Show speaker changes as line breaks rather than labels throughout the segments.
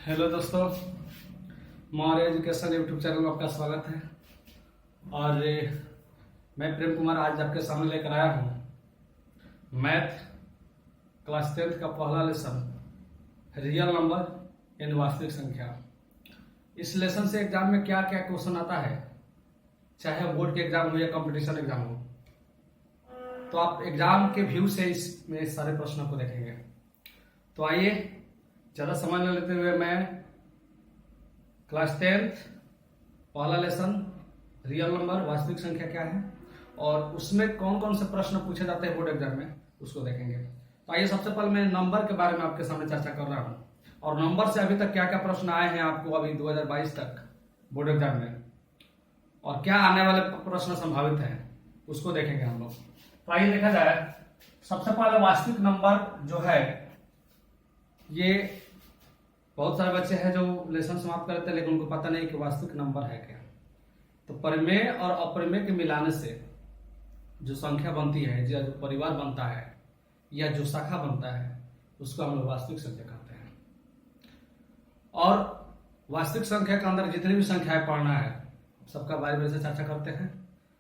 Hello दोस्तों, Maurya education YouTube channel में आपका स्वागत है। और मैं प्रेम कुमार आज आपके सामने लेकर आया हूँ मैथ क्लास 10th का पहला लेसन, रियल नंबर इन वास्तविक संख्या। इस लेसन से एग्जाम में क्या क्या क्वेश्चन आता है, चाहे बोर्ड के एग्जाम हो या कंपटीशन एग्जाम हो, तो आप एग्जाम के व्यू से इसमें सारे प्रश्नों को देखेंगे। तो आइए ज़्यादा समय न लेते हुए मैं क्लास 10th पहला लेसन रियल नंबर वास्तविक संख्या क्या है और उसमें कौन कौन से प्रश्न पूछे जाते हैं बोर्ड एग्जाम में, उसको देखेंगे। तो आइए सबसे पहले मैं नंबर के बारे में आपके सामने चर्चा कर रहा हूँ और नंबर से अभी तक क्या क्या प्रश्न आए हैं आपको अभी 2022 तक बोर्ड एग्जाम में और क्या आने वाले प्रश्न संभावित हैं, उसको देखेंगे हम लोग। तो आइए देखा जाए, सबसे पहले वास्तविक नंबर जो है, ये बहुत सारे बच्चे हैं जो लेसन समाप्त करते हैं लेकिन उनको पता नहीं कि वास्तविक नंबर है क्या। तो परिमेय और अपरिमेय के मिलाने से जो संख्या बनती है, जो परिवार बनता है या जो शाखा बनता है, उसको हम लोग वास्तविक संख्या कहते हैं। और वास्तविक संख्या के अंदर जितनी भी संख्याएं पढ़ना है सबका बारी बारी से चर्चा करते हैं।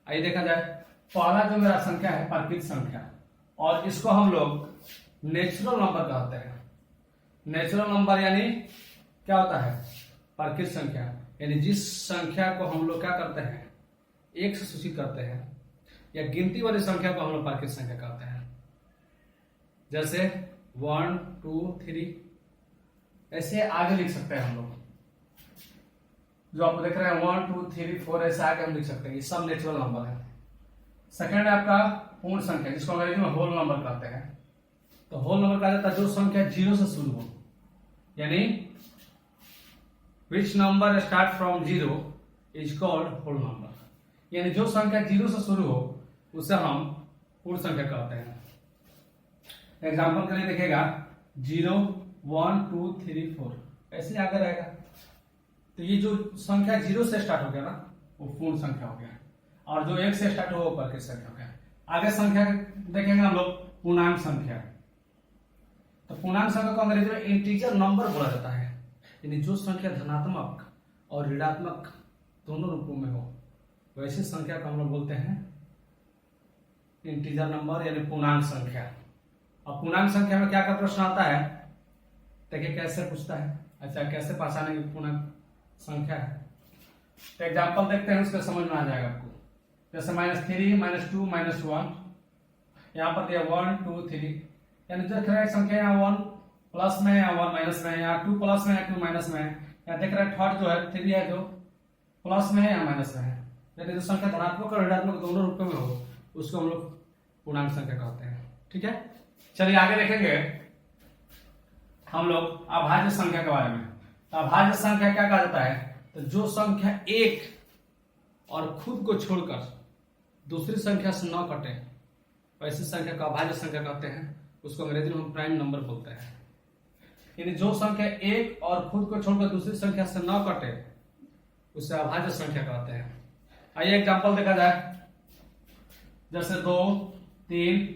आइए देखा जाए, पहला जो मेरा संख्या है प्राकृत संख्या, और इसको हम लोग नेचुरल नंबर कहते हैं। नेचुरल नंबर यानी क्या होता है, प्राकृत संख्या, यानी जिस संख्या को हम लोग क्या करते हैं, एक से सूचित करते हैं, या गिनती वाली संख्या को हम लोग प्राकृत संख्या कहते हैं। जैसे 1 2 3 ऐसे आगे लिख सकते हैं हम लोग, जो आप देख रहे हैं 1 2 3 4 ऐसे आगे हम लिख सकते हैं। ये सब नेचुरल नंबर है। सेकेंड है आपका पूर्ण संख्या, जिसको अंग्रेजी में होल नंबर कहते हैं। तो होल नंबर कहा जाता है जो संख्या 0 से शुरू हो, यानी which number start from 0 is called whole number, यानी जो संख्या 0 से शुरू हो उसे हम पूर्ण संख्या कहते हैं। एग्जाम्पल के लिए देखिएगा 0 1 2 3 4 ऐसे आगे रहेगा। तो ये जो संख्या 0 से स्टार्ट हो गया ना, वो पूर्ण संख्या हो गया, और जो 1 से स्टार्ट हो वो प्राकृत संख्या हो गया। आगे संख्या देखेंगे हम लोग पूर्णांक संख्या। तो पूर्णांक संख्या को अंग्रेजी में इंटीजर नंबर बोला जाता है, यानी जो संख्या धनात्मक और ऋणात्मक दोनों रूपों में हो, वैसी संख्या को हम लोग बोलते हैं इंटीजर नंबर यानी पूर्णांक संख्या। अब पूर्णांक संख्या में क्या क्या प्रश्न आता है, देखिए कैसे पूछता है। अच्छा, कैसे पहचाने की पूर्णांक संख्या है, तो एग्जाम्पल देखते हैं, उसके समझ में आ जाएगा आपको। जैसे -3 -2 -1, यहाँ पर दिया 1 2 3, यानी देख रहे हैं संख्या यहाँ 1 प्लस में या 1 माइनस में, या 2 प्लस में या 2 माइनस में, या देख रहे हैं थर्ड जो है 3 है जो प्लस में है या माइनस में है। यानी जो संख्या धनात्मक और ऋणात्मक दोनों रूपों में हो उसको हम लोग पूर्णांक संख्या कहते हैं। ठीक है, चलिए आगे देखेंगे हम लोग अभाज्य संख्या के बारे में। तो अभाज्य संख्या क्या कहा जाता है, तो जो संख्या एक और खुद को छोड़कर दूसरी संख्या से न कटे, वैसी संख्या को अभाज्य संख्या कहते हैं। उसको अंग्रेजी में हम प्राइम नंबर बोलते हैं। यानी जो संख्या एक और खुद को छोड़कर दूसरी संख्या से न कटे उसे अभाज्य संख्या कहते हैं। आइए एग्जांपल देखा जाए, जैसे 2 3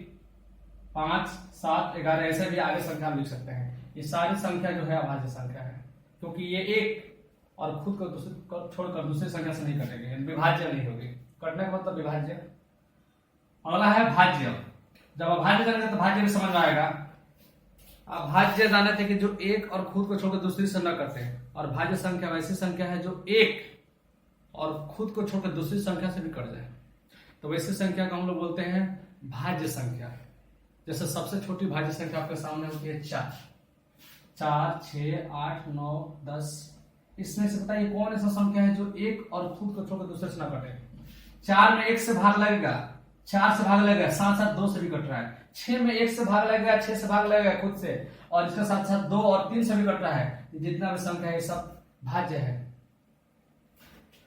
5 7 11 ऐसे भी आगे संख्या लिख सकते हैं। ये सारी संख्या जो है अभाज्य संख्या है, क्योंकि ये एक और खुद को दूसरी को छोड़कर दूसरी संख्या से नहीं कटेगी, यानी विभाज्य नहीं होगी। कटने का मतलब विभाज्य। अगला है भाज्य। जब अभाज्य जानेंगे तो भाज्य भी समझ में आएगा। अभाज्य जाने थे कि जो एक और खुद को छोड़कर दूसरी से न करते हैं, और भाज्य संख्या वैसी संख्या है जो एक और खुद को छोड़कर दूसरी संख्या से भी कट जाए, तो वैसी संख्या को हम लोग बोलते हैं भाज्य संख्या। जैसे सबसे छोटी भाज्य संख्या आपके सामने होती है 4 4 6 8 9 10। इसमें से बताइए कौन ऐसा संख्या है जो एक और खुद को छोड़कर दूसरे से न कटे। 4 में 1 से भाग लगेगा, 4 से भाग लगेगा, साथ साथ 2 से भी कट रहा है। 6 में 1 से भाग लगेगा, 6 से भाग लगेगा खुद से, और इसके साथ साथ 2 और 3 से भी कट रहा है। जितना भी संख्या है सब भाज्य है।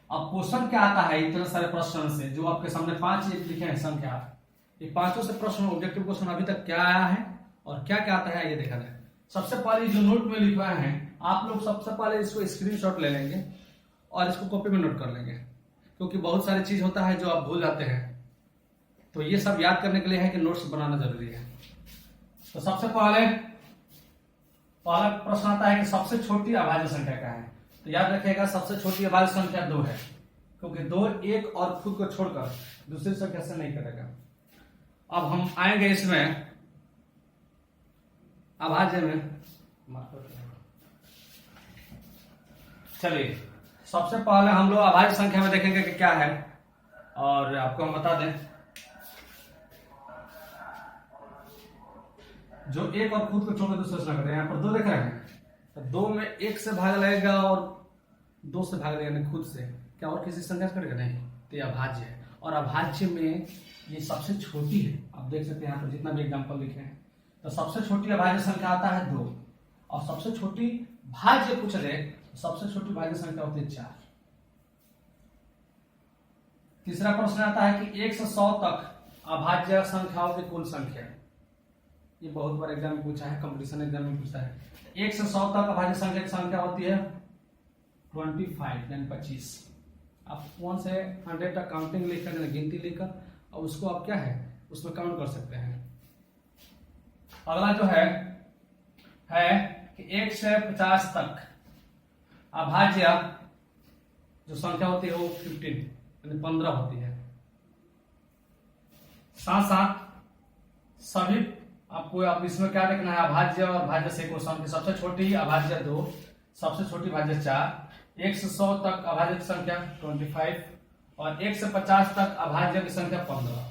अब क्वेश्चन क्या आता है इतने सारे प्रश्न से, जो आपके सामने 5 लिखे हैं संख्या, ये पांचों से प्रश्न ऑब्जेक्टिव क्वेश्चन अभी तक क्या आया है और क्या क्या आता है ये देखा जाए। सबसे पहले जो नोट में लिखवाए हैं आप लोग, सबसे पहले इसको स्क्रीनशॉट ले लेंगे और इसको कॉपी में नोट कर लेंगे, क्योंकि बहुत सारी चीज होता है जो आप भूल जाते हैं। तो ये सब याद करने के लिए है कि नोट्स बनाना जरूरी है। तो सबसे पहले पहला प्रश्न आता है कि सबसे छोटी अभाज्य संख्या क्या है। तो याद रखिएगा सबसे छोटी अभाज्य संख्या 2 है, क्योंकि 2 एक और खुद को छोड़कर दूसरी संख्या से नहीं करेगा। अब हम आएंगे इसमें अभाज्य में। चलिए सबसे पहले हम लोग अभाज्य संख्या में देखेंगे कि क्या है, और आपको हम बता दें जो एक और खुद को छोड़कर दूसरे से करते हैं। यहाँ पर 2 देख रहे हैं, तो 2 में 1 से भाग लगेगा और 2 से भाग लगेगा, खुद से। क्या और किसी संख्या से करेगा? नहीं। तो ये अभाज्य है, और अभाज्य में ये सबसे छोटी है। आप देख सकते हैं यहाँ पर जितना भी एग्जाम्पल लिखे हैं, तो सबसे छोटी अभाज्य संख्या आता है 2, और सबसे छोटी भाज्य पूछ ले, सबसे छोटी भाज्य संख्या होती है 4। तीसरा प्रश्न आता है कि 1 से 100 तक अभाज्य संख्याओं की कुल संख्या। ये बहुत बार एग्जाम में पूछा है, कंपटीशन एग्जाम में पूछा है। 1 से 100 तक अभाज्य संख्या की संख्या होती है 25 यानी 25। आप 1 से 100 तक काउंटिंग लिखकर, गिनती लिखकर, और उसको आप क्या है उसमें काउंट कर सकते हैं। अगला जो है कि 1 से 50 तक अभाज्य जो संख्या होती है वो 15 यानी 15 होती है। साथ साथ सभी आपको अब इसमें क्या देखना है, अभाज्य और भाज्य से क्वेश्चन की सबसे छोटी अभाज्य 2, सबसे छोटी भाज्य 4, 1 से 100 तक अभाज्य की संख्या 25, और 1 से 50 तक अभाज्य की संख्या 15।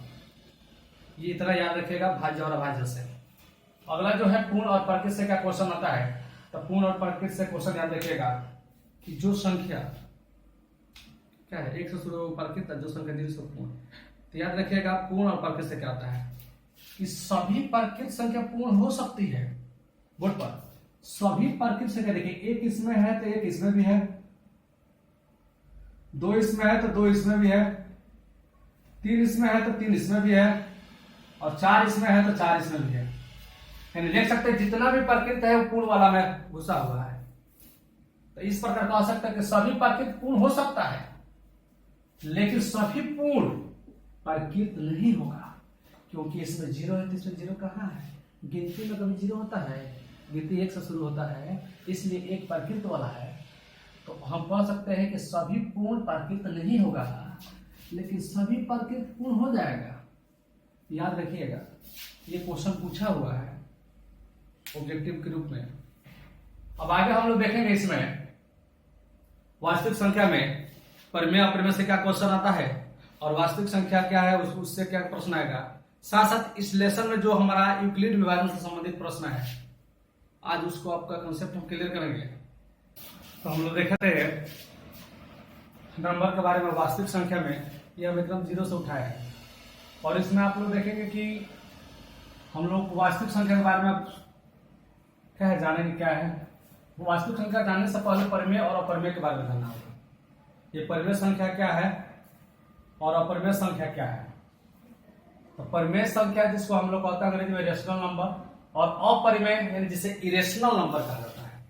ये इतना याद रखिएगा भाज्य और अभाज्य से। अगला जो है पूर्ण और प्रकृत से क्या क्वेश्चन आता है, तो पूर्ण और प्रकृत से क्वेश्चन याद रखिएगा कि जो संख्या क्या है 1 से शुरू प्रकृत, जो संख्या 0 से पूर्ण। तो याद रखिएगा पूर्ण और प्रकृत से क्या आता है कि सभी प्रकृत संख्या पूर्ण हो सकती है। बोर्ड पर सभी प्रकृत संख्या देखिए, 1 इसमें है तो 1 इसमें भी है, 2 इसमें है तो 2 इसमें भी है, 3 इसमें है तो 3 इसमें भी है, और 4 इसमें है तो 4 इसमें भी है। यानी देख सकते हैं जितना भी प्रकृत है वो पूर्ण वाला में घुसा हुआ है। तो इस प्रकार कह सकते हैं कि सभी प्रकृत पूर्ण हो सकता है, लेकिन सभी पूर्ण प्रकृत नहीं होगा, क्योंकि इसमें 0 है तो इसमें 0 कहाँ है। गिनती में कभी 0 होता है, गिनती 1 से शुरू होता है, इसलिए 1 प्रकृत वाला है। तो हम कह सकते हैं कि सभी पूर्ण प्रकृत नहीं होगा, लेकिन सभी प्रकृत पूर्ण हो जाएगा। याद रखिएगा ये क्वेश्चन पूछा हुआ है ऑब्जेक्टिव के रूप में। अब आगे हम लोग देखेंगे इसमें वास्तविक संख्या में परिमेय अपरिमेय से क्या क्वेश्चन आता है, और वास्तविक संख्या क्या है उससे क्या प्रश्न आएगा। साथ साथ इस लेसन में जो हमारा यूक्लिड विभाजन से संबंधित प्रश्न है, आज उसको आपका कंसेप्ट हम क्लियर करेंगे। तो हम लोग देखते हैं नंबर के बारे में। वास्तविक संख्या में यह विक्रम 0 से उठाया है, और इसमें आप लोग देखेंगे कि हम लोग वास्तविक संख्या के बारे में क्या है जानेंगे। क्या है वास्तविक संख्या जानने से पहले परिमेय और अपरिमेय के बारे में जानना होगा। ये परिमेय संख्या क्या है और अपरिमेय संख्या क्या है। तो परिमेय संख्या जिसको हम लोग कहते हैं अंग्रेजी में रेशनल नंबर, और अपरिमेय यानी जिसे इरेशनल नंबर कहा जाता है।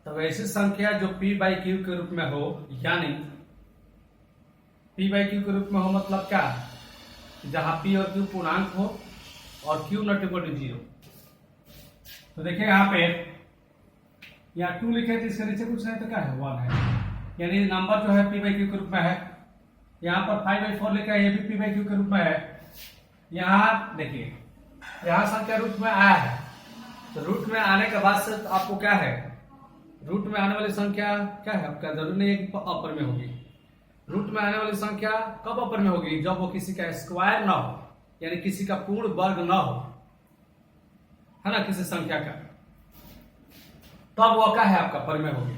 तो वैसी संख्या जो p/q के रूप में हो, यानी p/q के रूप में हो मतलब क्या, जहां p और q पूर्णांक हो और q नॉट इक्वल टू 0। तो देखिए यहाँ पे यहाँ 2 लिखे तो इसके नीचे कुछ नहीं तो क्या है 1 है, यानी नंबर जो है p/q के रूप में है। यहाँ पर 5/4 लिखा है, ये भी p/q के रूप में है। यहाँ देखिए यहाँ संख्या रूट में आया है, तो रूट में आने के बाद से आपको क्या है, रूट में आने वाली संख्या क्या है आपका, जरूरी नहीं है कि अपरिमेय होगी। रूट में आने वाली संख्या कब अपरिमेय होगी, जब वो किसी का स्क्वायर ना हो, यानी किसी का पूर्ण वर्ग ना हो, है ना, किसी संख्या का, तब वो क्या है आपका परिमेय होगी।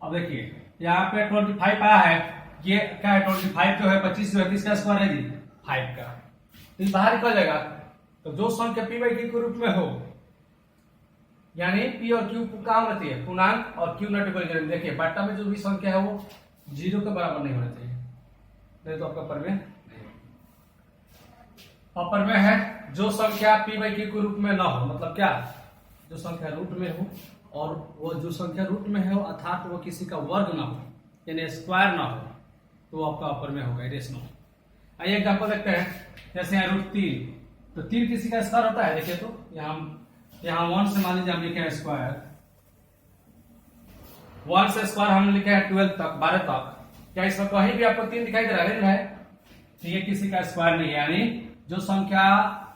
अब देखिए यहाँ पे 25 आया है, ये क्या है 25 जो है 25 जो है किसका स्क्वायर है जी 5 का, तो ये बाहर निकल जाएगा। तो जो संख्या p/q के रूप में हो, यानी p और q कहाँ रहती है पूर्णांक, और q नॉट इक्वल टू 0। देखिए बट्टा में जो भी संख्या है वो 0 के बराबर नहीं होना चाहिए, नहीं तो आपका परिमेय। अपरिमेय है जो संख्या p/q के रूप में ना हो, मतलब क्या, जो संख्या रूट में हो, और वो जो संख्या रूट में है अर्थात वो किसी का वर्ग ना हो, यानी स्क्वायर ना हो, तो आपका अपरिमेय होगा, इरेशनल। आइए एग्जाम्पल देखते हैं, जैसे यहाँ √3, तो 3 किसी का स्क्वायर होता है। देखिए तो यहाँ यहाँ 1 से मान लीजिए हम लिखे हैं स्क्वायर, 1 से स्क्वायर हम लिखे हैं 12 तक, 12 तक। क्या इसमें कहीं भी आपको 3 दिखाई दे रहा है? तो ये किसी का स्क्वायर नहीं है, यानी जो संख्या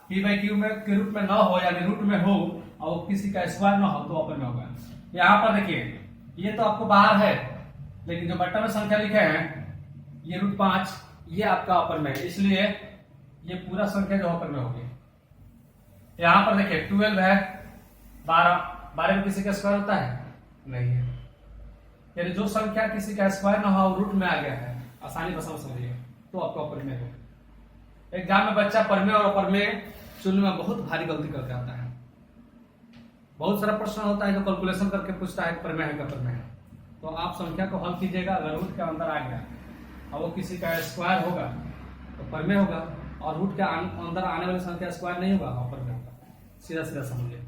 p/q में के रूप में न हो, यानी रूट में हो और वो किसी का स्क्वायर न हो तो अपर में होगा। यहाँ पर देखिए ये तो आपको बाहर है, लेकिन जो बटन में संख्या लिखे हैं ये √5, ये आपका अपर में है, इसलिए ये पूरा संख्या जो अपर में होगी। यहाँ पर देखिए 12 है, 12 में किसी का स्क्वायर होता है? नहीं है, यानी जो संख्या किसी का स्क्वायर ना हो रूट में आ गया है, आसानी से समझिए, तो आपका अपर में हो। एग्जाम में बच्चा परमे और अपर में चुनने में बहुत भारी गलती करके आता है। बहुत सारा प्रश्न होता है जो कैलकुलेशन करके पूछता है परमे है, अपर में है, तो आप संख्या को हल कीजिएगा। अगर रूट के अंदर आ गया और वो किसी का स्क्वायर होगा तो परमे होगा, और रूट के अंदर आने वाली संख्या स्क्वायर नहीं होगा, अपर में होगा। सीधा सीधा समझिए।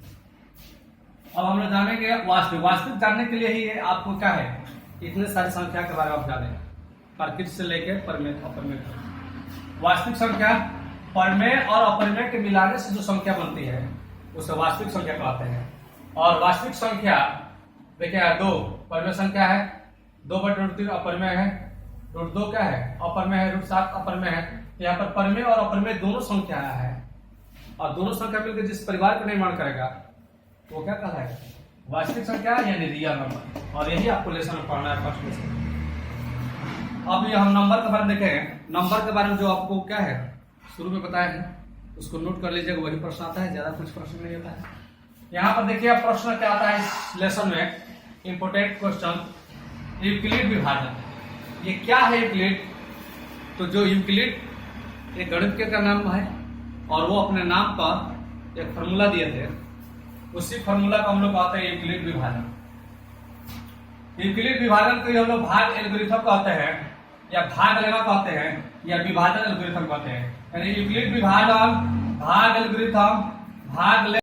अब हम लोग जानेंगे वास्तविक जानने के लिए ही ये आपको क्या है, इतने सारी संख्या के बारे में आप जाने, प्रकृति से लेकर परमेय अपरमेय तक। वास्तविक संख्या परमेय और अपरमेय के मिलाने से जो संख्या बनती है उसे वास्तविक संख्या कहते हैं। और वास्तविक संख्या देखिए 2 परमेय संख्या है, 2/√3 अपरमेय है, √2 क्या है? अपरमेय है, √7 अपरमेय है। यहाँ पर परमेय और अपरमेय दोनों संख्या है, और दोनों संख्या मिलकर जिस परिवार का निर्माण करेगा वो क्या कहलाएगा? वास्तविक संख्या यानी रियल नंबर। और यही आपको लेसन में पढ़ना है फर्स्ट लेसन। अब ये हम नंबर के बारे में देखें। नंबर के बारे में जो आपको क्या है शुरू में बताया है उसको नोट कर लीजिएगा, वही प्रश्न आता है, ज्यादा कुछ प्रश्न नहीं होता है। यहाँ पर देखिए प्रश्न क्या आता है इस लेसन में, इंपोर्टेंट क्वेश्चन, यूक्लिड विभाजन। ये क्या है यूक्लिड? तो जो यूक्लिड एक गणितज्ञ का नाम है और वो अपने नाम पर एक फॉर्मूला दिए थे, उसी फॉर्मूला को हम लोग कहते हैं यूक्लिड विभाजन। यूक्लिड विभाजन को हम लोग भाग एल्गोरिथम कहते हैं, या भाग लेना कहते हैं, या विभाजन एल्गोरिथम कहते हैं। यानी यूक्लिड विभाजन, भाग एल्गोरिथम, भाग ले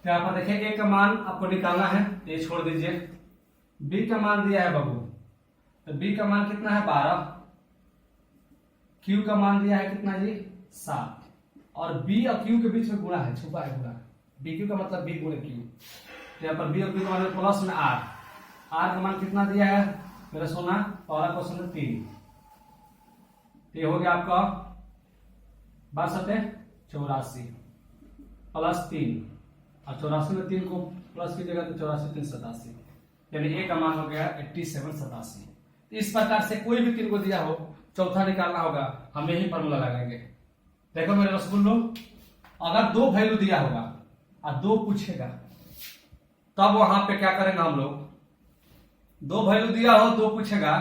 यहाँ पर देखिए ए का मान आपको निकालना है, ये छोड़ दीजिए। बी का मान दिया है बाबू, तो बी का मान कितना है? 12। क्यू का मान दिया है कितना जी? 7। और बी और क्यू के बीच में गुणा है, छुपा है गुणा। बी क्यू का मतलब बी गुणे क्यू। यहाँ पर बी और क्यू का मान प्लस में आर। आर का मान कितना दिया है मेरा सोना? पहला क्वेश्चन में 3। ये हो गया आपका 82 प्लस 3, और 84 में 3 को प्लस कीजिएगा तो 84 3 87, यानी ए का मान हो गया 87 87। इस प्रकार से कोई भी 3 को दिया हो, चौथा निकालना होगा, हम यही फॉर्मूला लगाएंगे। देखो मेरे रसगुल्लो, अगर 2 वैल्यू दिया होगा और 2 पूछेगा, तब वहां पे क्या करेंगे हम लोग? 2 वैल्यू दिया हो, 2 पूछेगा,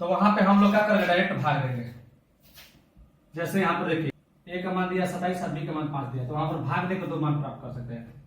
तो वहां पे हम लोग क्या करेंगे? डायरेक्ट भाग देंगे। जैसे यहाँ पर देखिए ए का मान दिया 27 और बी का मान 5 दिया, तो वहां पर भाग देकर 2 मान प्राप्त कर सकते हैं।